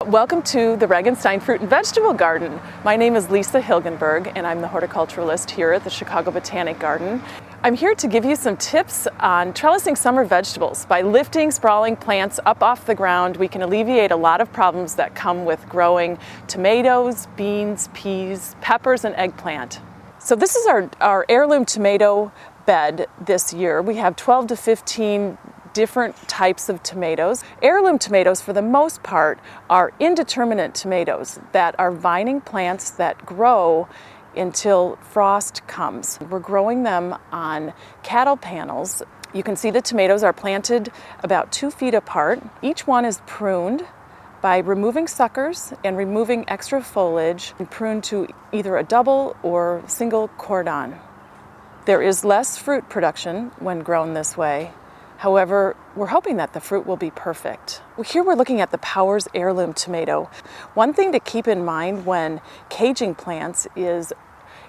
Welcome to the Regenstein Fruit and Vegetable Garden. My name is Lisa Hilgenberg and I'm the horticulturalist here at the Chicago Botanic Garden. I'm here to give you some tips on trellising summer vegetables. By lifting sprawling plants up off the ground, we can alleviate a lot of problems that come with growing tomatoes, beans, peas, peppers, and eggplant. So this is our heirloom tomato bed this year. We have 12 to 15 different types of tomatoes. Heirloom tomatoes, for the most part, are indeterminate tomatoes that are vining plants that grow until frost comes. We're growing them on cattle panels. You can see the tomatoes are planted about 2 feet apart. Each one is pruned by removing suckers and removing extra foliage and pruned to either a double or single cordon. There is less fruit production when grown this way. However, we're hoping that the fruit will be perfect. Here we're looking at the Powers heirloom tomato. One thing to keep in mind when caging plants is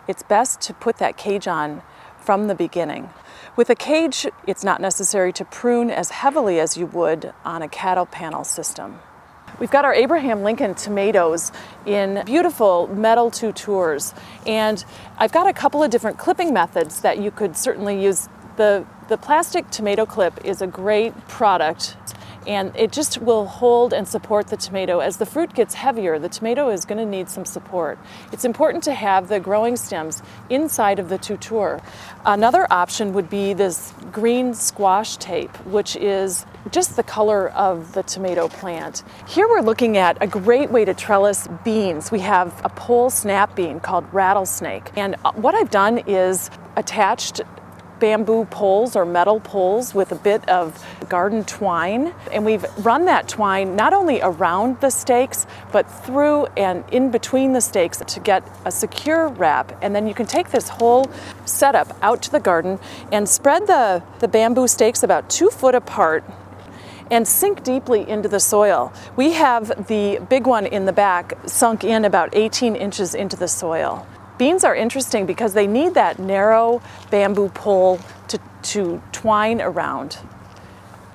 it's best to put that cage on from the beginning. With a cage, it's not necessary to prune as heavily as you would on a cattle panel system. We've got our Abraham Lincoln tomatoes in beautiful metal tutors, and I've got a couple of different clipping methods that you could certainly use. The plastic tomato clip is a great product, and it just will hold and support the tomato. As the fruit gets heavier, the tomato is going to need some support. It's important to have the growing stems inside of the tutor. Another option would be this green squash tape, which is just the color of the tomato plant. Here we're looking at a great way to trellis beans. We have a pole snap bean called rattlesnake, and what I've done is attached bamboo poles or metal poles with a bit of garden twine, and we've run that twine not only around the stakes but through and in between the stakes to get a secure wrap. And then you can take this whole setup out to the garden and spread the bamboo stakes about 2 foot apart and sink deeply into the soil. We have the big one in the back sunk in about 18 inches into the soil. Beans are interesting because they need that narrow bamboo pole to twine around.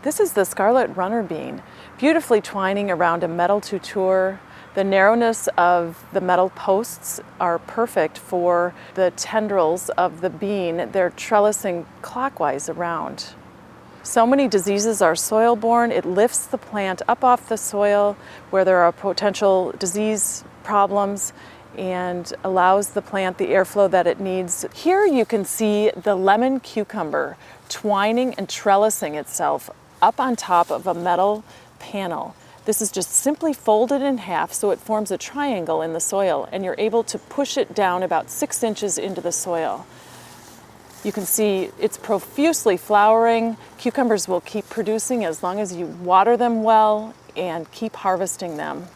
This is the Scarlet runner bean, beautifully twining around a metal tutor. The narrowness of the metal posts are perfect for the tendrils of the bean. They're trellising clockwise around. So many diseases are soil-borne. It lifts the plant up off the soil where there are potential disease problems and allows the plant the airflow that it needs. Here you can see the lemon cucumber twining and trellising itself up on top of a metal panel. This is just simply folded in half so it forms a triangle in the soil, and you're able to push it down about 6 inches into the soil. You can see it's profusely flowering. Cucumbers will keep producing as long as you water them well and keep harvesting them.